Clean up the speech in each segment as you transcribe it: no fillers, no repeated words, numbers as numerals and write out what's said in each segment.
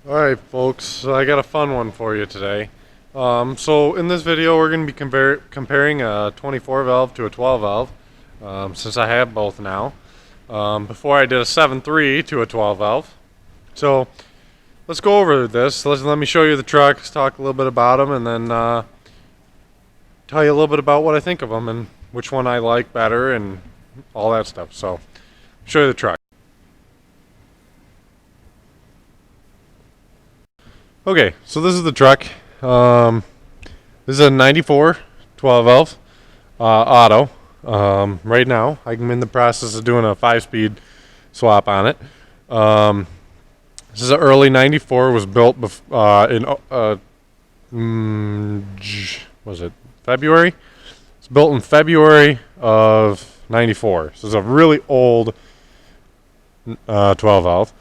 Alright folks, I got a fun one for you today. So in this video we're going to be comparing a 24 valve to a 12 valve, since I have both now. Before I did a 7.3 to a 12 valve. So let's go over this. Let me show you the trucks, talk a little bit about them, and then tell you a little bit about what I think of them and which one I like better and all that stuff. So show you the truck. Okay, so this is the truck. This is a 94 12 valve auto. Right now, I'm in the process of doing a 5-speed swap on it. This is an early 94. Was built was it February? It's built in February of 94. So it's a really old 12 valve.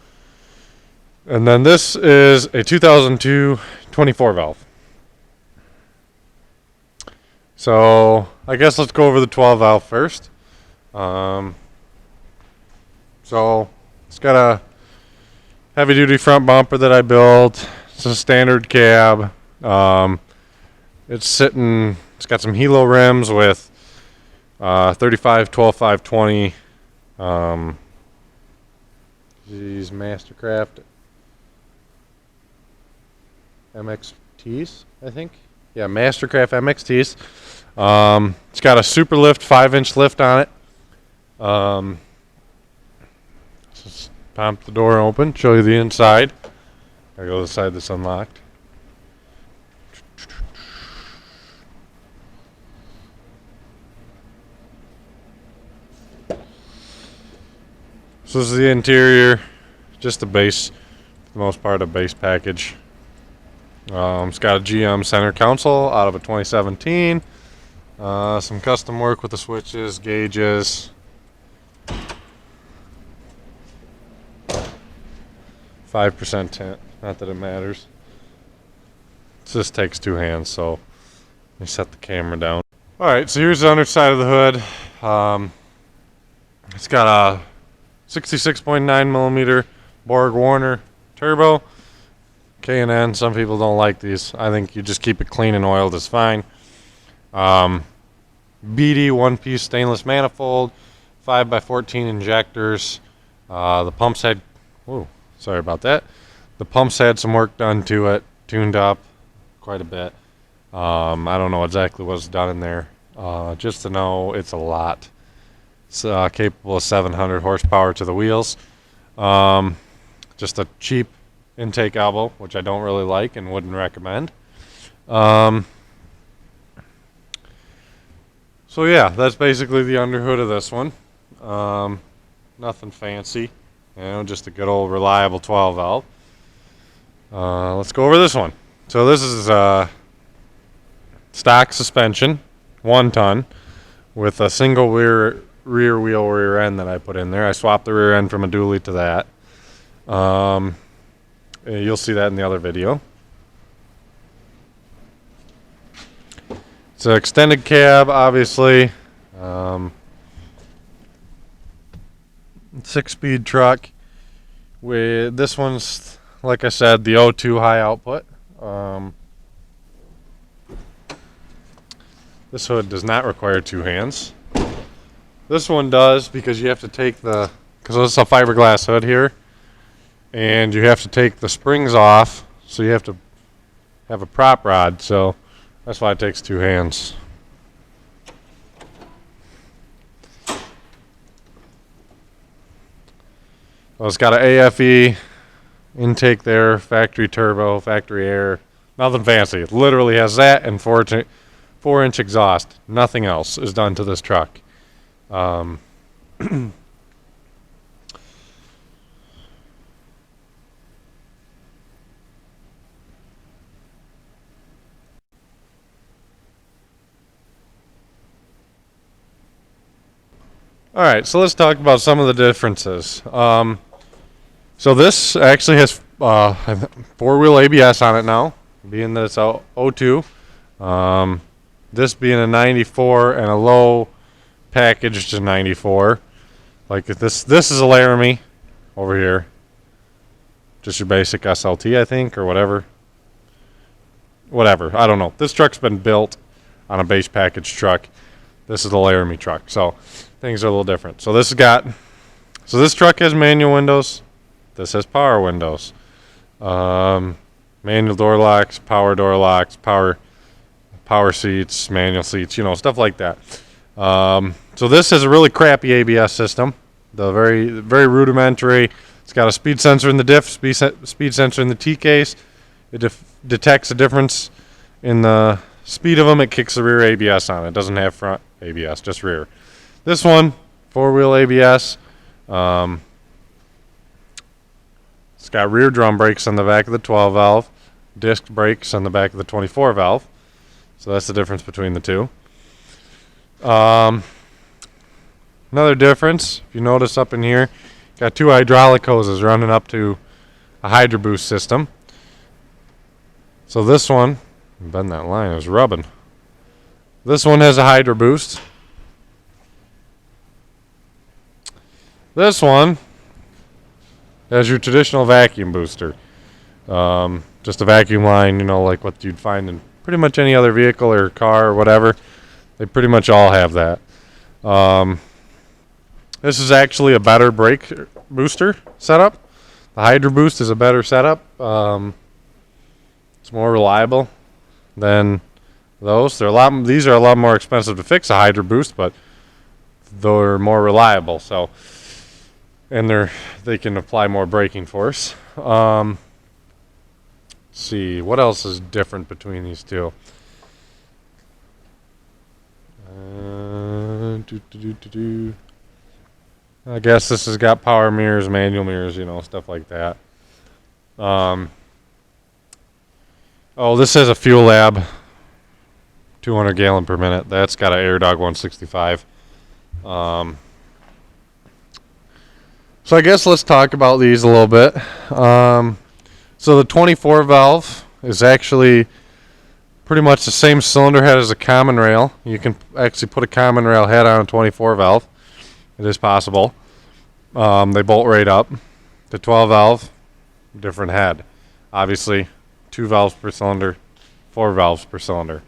And then this is a 2002 24 valve. So I guess let's go over the 12 valve first. So it's got a heavy duty front bumper that I built. It's a standard cab. It's got some helo rims with 35, 12, 5, 20. These Mastercraft MXTs, I think. Yeah, Mastercraft MXTs. It's got a super lift, 5-inch lift on it. Just pop the door open, show you the inside. Gotta go to the side that's unlocked. So this is the interior, just the base, for the most part, a base package. It's got a GM center console out of a 2017. Some custom work with the switches, gauges. 5% tint, not that it matters. This takes two hands, so let me set the camera down. Alright, so here's the underside of the hood. It's got a 66.9 millimeter Borg Warner turbo. K&N, some people don't like these. I think you just keep it clean and oiled is fine. BD one-piece stainless manifold, 5x14 injectors. The pumps had, sorry about that. The pumps had some work done to it, tuned up quite a bit. I don't know exactly what's done in there. Just to know it's a lot. It's capable of 700 horsepower to the wheels. Just a cheap intake elbow, which I don't really like and wouldn't recommend. So yeah, that's basically the underhood of this one. Nothing fancy, just a good old reliable 12 valve. Let's go over this one. So this is stock suspension, 1 ton, with a single rear wheel rear end that I put in there. I swapped the rear end from a dually to that. You'll see that in the other video. It's an extended cab, obviously. 6-speed truck. This one's, like I said, the O2 high output. This hood does not require 2 hands. This one does, because you have to take because it's a fiberglass hood here. And you have to take the springs off, so you have to have a prop rod, so that's why it takes 2 hands. Well, it's got an AFE intake there, factory turbo, factory air, nothing fancy. It literally has that and 4-inch exhaust. Nothing else is done to this truck. Alright, so let's talk about some of the differences. So this actually has 4-wheel ABS on it now, being that it's a O2. This being a 94 and a low package to 94. Like this is a Laramie over here. just your basic SLT, I think, or whatever. Whatever, I don't know. This truck's been built on a base package truck. This is the Laramie truck, so things are a little different. So this truck has manual windows. This has power windows. Manual door locks, power seats, manual seats, stuff like that. So this is a really crappy ABS system. The very rudimentary. It's got a speed sensor in the diff, speed sensor in the T-case. It detects a difference in the speed of them. It kicks the rear ABS on. It doesn't have front ABS, just rear. This one, four-wheel ABS. It's got rear drum brakes on the back of the 12 valve, disc brakes on the back of the 24 valve. So that's the difference between the two. Another difference, if you notice up in here, got two hydraulic hoses running up to a Hydro Boost system. So this one, bend that line, it was rubbing. This one has a Hydro Boost. This one has your traditional vacuum booster. Just a vacuum line, like what you'd find in pretty much any other vehicle or car or whatever. They pretty much all have that. This is actually a better brake booster setup. The Hydro Boost is a better setup. It's more reliable than those. These are a lot more expensive to fix, a Hydro Boost, but they're more reliable. So, and they can apply more braking force. Let's see, what else is different between these two? I guess this has got power mirrors, manual mirrors, stuff like that. Oh, this has a fuel lab, 200 gallon per minute. That's got an Airdog 165. So I guess let's talk about these a little bit. So the 24 valve is actually pretty much the same cylinder head as a common rail. You can actually put a common rail head on a 24 valve. It is possible. They bolt right up. The 12 valve, different head. Obviously, 2 valves per cylinder, 4 valves per cylinder.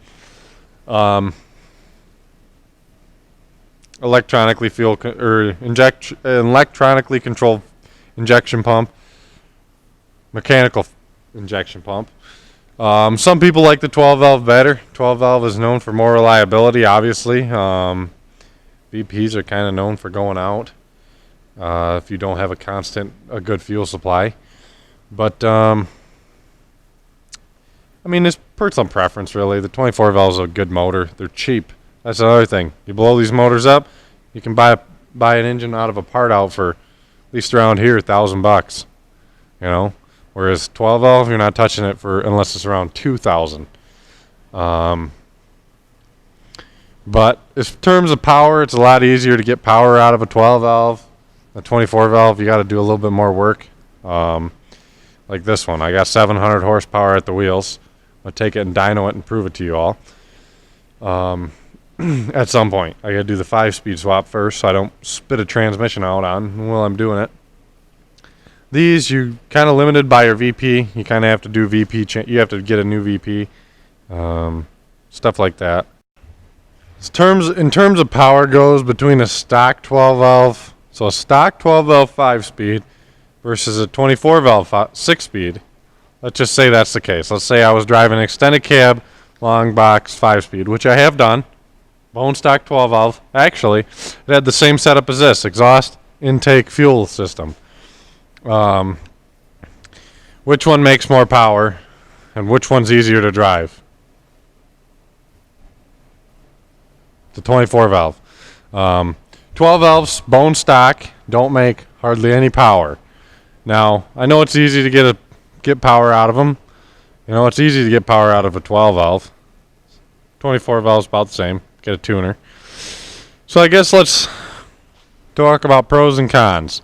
Electronically controlled injection pump, mechanical injection pump. Some people like the 12 valve better. 12 valve is known for more reliability, obviously. VPs are kind of known for going out if you don't have a good fuel supply. But it's personal preference, really. The 24 valve is a good motor. They're cheap. That's another thing. You blow these motors up, you can buy an engine out of a part out for, at least around here, $1,000. Whereas 12 valve, you're not touching it unless it's around 2,000. But in terms of power, it's a lot easier to get power out of a 12 valve. A 24 valve, you got to do a little bit more work. Like this one, I got 700 horsepower at the wheels. I'll take it and dyno it and prove it to you all. At some point, I got to do the 5-speed swap first, so I don't spit a transmission out on while I'm doing it. These, you kind of limited by your VP. You kind of have to do VP. You have to get a new VP. Stuff like that. In terms of power goes between a stock 12 valve, so a stock 12 valve 5-speed versus a 24 valve 6-speed. Let's just say that's the case. Let's say I was driving an extended cab, long box 5-speed, which I have done. Bone stock 12 valve. Actually, it had the same setup as this: exhaust, intake, fuel system. Which one makes more power, and which one's easier to drive? The 24 valve. 12 valves, bone stock, don't make hardly any power. Now, I know it's easy to get power out of them. It's easy to get power out of a 12 valve. 24 valves about the same. Get a tuner. So I guess let's talk about pros and cons.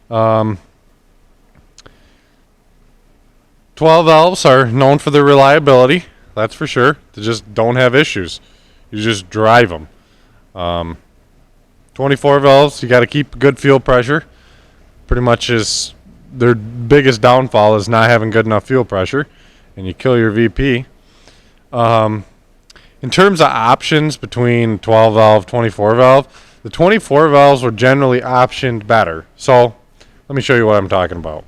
12 valves are known for their reliability. That's for sure. They just don't have issues. You just drive them. 24 valves, you got to keep good fuel pressure. Pretty much is their biggest downfall is not having good enough fuel pressure, and you kill your VP. In terms of options between 12 valve, 24 valve, the 24 valves were generally optioned better. So let me show you what I'm talking about.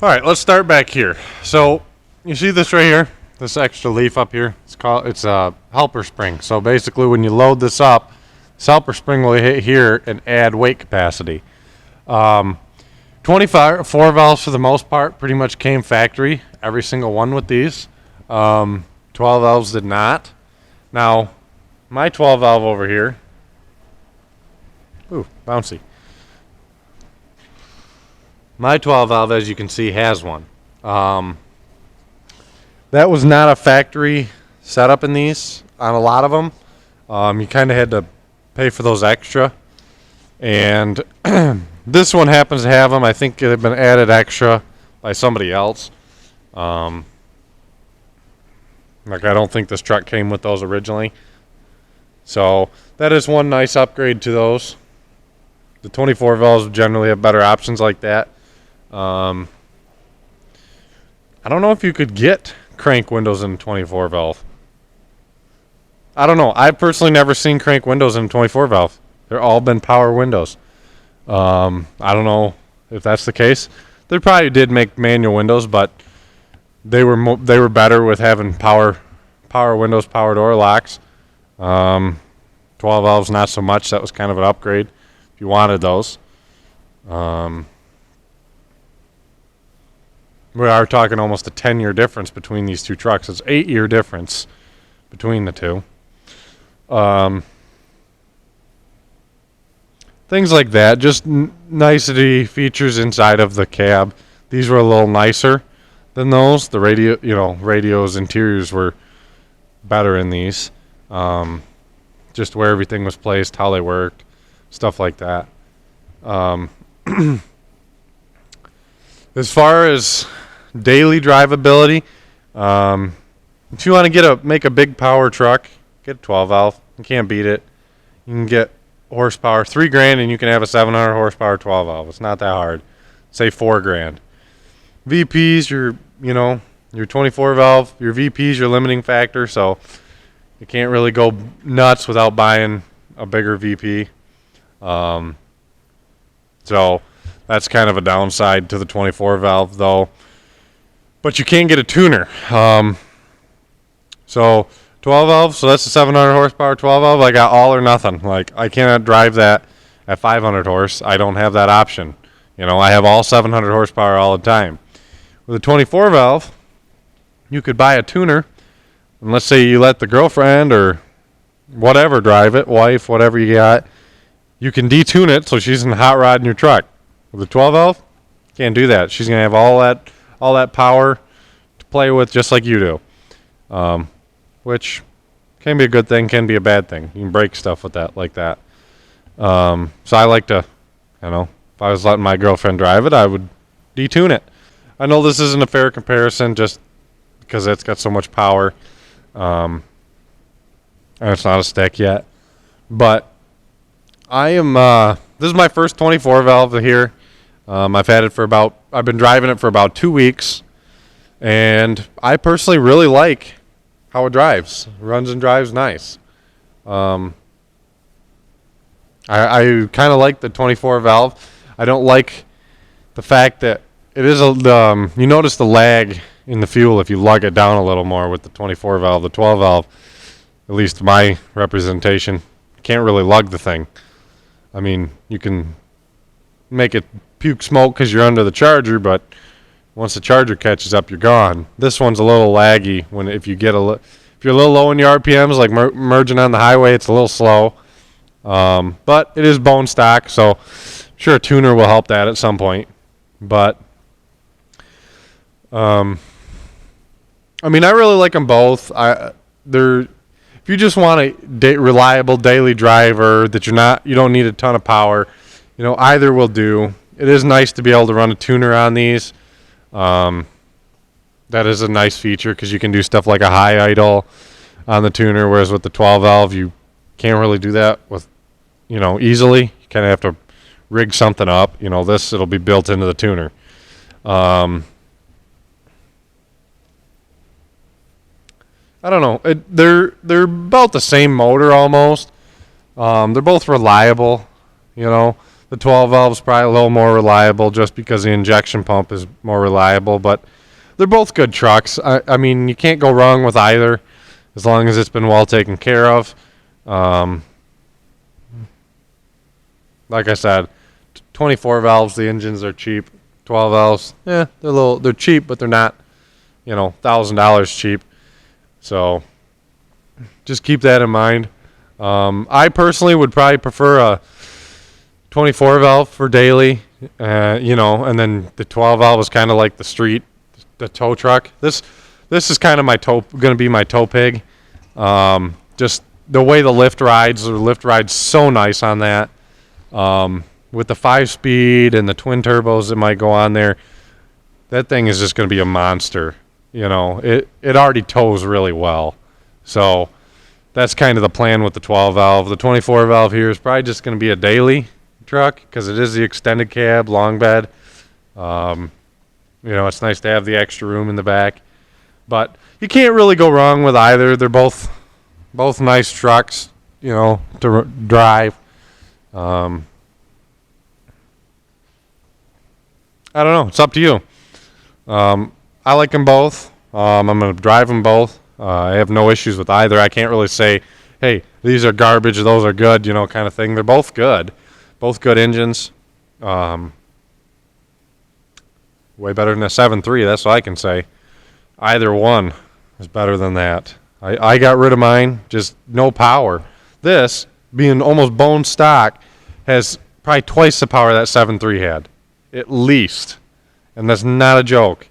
All right, let's start back here. So you see this right here, this extra leaf up here? It's a helper spring. So basically, when you load this up, this helper spring will hit here and add weight capacity. 24 valves for the most part pretty much came factory, every single one with these. 12 valves did not. Now, my 12 valve over here, ooh, bouncy. My 12 valve, as you can see, has one. That was not a factory setup in these on a lot of them. You kind of had to pay for those extra. And this one happens to have them. I think it had been added extra by somebody else. Like, I don't think this truck came with those originally. So that is one nice upgrade to those. The 24 valves generally have better options like that. I don't know if you could get crank windows in 24 valve. I don't know. I've personally never seen crank windows in 24 valve. They're all been power windows. I don't know if that's the case. They probably did make manual windows, but they were better with having power windows, power door locks. 12 valves, not so much. That was kind of an upgrade if you wanted those. We are talking almost a 10-year difference between these two trucks. It's 8-year difference between the two. Things like that, just nicety features inside of the cab. These were a little nicer than those. The radios, interiors were better in these. Just where everything was placed, how they worked, stuff like that. As far as daily drivability, if you want to make a big power truck, get a 12 valve. You can't beat it. You can get horsepower, $3,000, and you can have a 700 horsepower 12 valve. It's not that hard. Say $4,000. VPs, your 24 valve, your VPs, your limiting factor, so you can't really go nuts without buying a bigger VP. So that's kind of a downside to the 24 valve, though. But you can get a tuner. So 12 valve, so that's a 700 horsepower 12 valve. I got all or nothing. Like, I cannot drive that at 500 horse. I don't have that option. I have all 700 horsepower all the time. With a 24 valve, you could buy a tuner, and let's say you let the girlfriend or whatever drive it, wife, whatever you got, you can detune it so she's in the hot rod in your truck. With a 12 valve, can't do that. She's gonna have all that power to play with, just like you do, which can be a good thing, can be a bad thing. You can break stuff with that, like that. So I like to, if I was letting my girlfriend drive it, I would detune it. I know this isn't a fair comparison, just because it's got so much power, and it's not a stick yet. But this is my first 24 valve here. I've been driving it for about 2 weeks, and I personally really like how it drives. It runs and drives nice. I kind of like the 24 valve. I don't like the fact that it is you notice the lag in the fuel if you lug it down a little more with the 24 valve. The 12 valve, at least my representation, can't really lug the thing. I mean, you can make it puke smoke because you're under the charger, but once the charger catches up, you're gone. This one's a little laggy if you're a little low in your RPMs, like merging on the highway, it's a little slow. But it is bone stock, so sure a tuner will help that at some point. But I really like them both. If you just want a reliable daily driver that you don't need a ton of power, either will do. It is nice to be able to run a tuner on these. That is a nice feature because you can do stuff like a high idle on the tuner, whereas with the 12 valve you can't really do that with easily. You kind of have to rig something up. It'll be built into the tuner. I don't know. They're about the same motor almost. They're both reliable. You know, the 12 valve is probably a little more reliable just because the injection pump is more reliable. But they're both good trucks. I mean, you can't go wrong with either as long as it's been well taken care of. Like I said, 24 valves, the engines are cheap. 12 valves, they're cheap, but they're not, $1,000 cheap. So just keep that in mind. I personally would probably prefer a 24 valve for daily, and then the 12 valve is kind of like the tow truck. This is kind of going to be my tow pig. Just the way the lift rides so nice on that. With the 5-speed and the twin turbos that might go on there, that thing is just going to be a monster. It already tows really well. So that's kind of the plan with the 12 valve. The 24 valve here is probably just going to be a daily truck because it is the extended cab, long bed. It's nice to have the extra room in the back. But you can't really go wrong with either. They're both nice trucks, to drive. I don't know. It's up to you. I like them both. I'm going to drive them both. I have no issues with either. I can't really say, hey, these are garbage, those are good, kind of thing. They're both good. Both good engines. Way better than a 7.3, that's what I can say. Either one is better than that. I got rid of mine, just no power. This, being almost bone stock, has probably twice the power that 7.3 had. At least. And that's not a joke.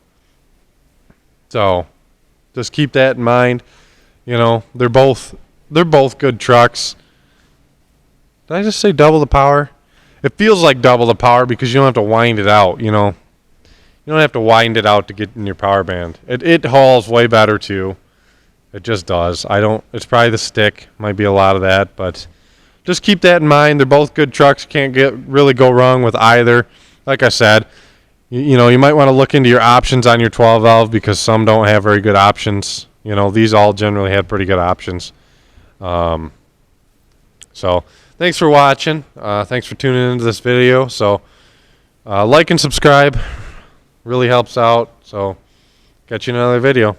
So, just keep that in mind. They're both good trucks. Did I just say double the power? It feels like double the power because you don't have to wind it out, You don't have to wind it out to get in your power band. It hauls way better too. It just does. It's probably the stick. Might be a lot of that, but just keep that in mind. They're both good trucks. Can't really go wrong with either. Like I said, you might want to look into your options on your 12 valve because some don't have very good options. These all generally have pretty good options. So thanks for watching. Thanks for tuning into this video. So like and subscribe. Really helps out. So catch you in another video.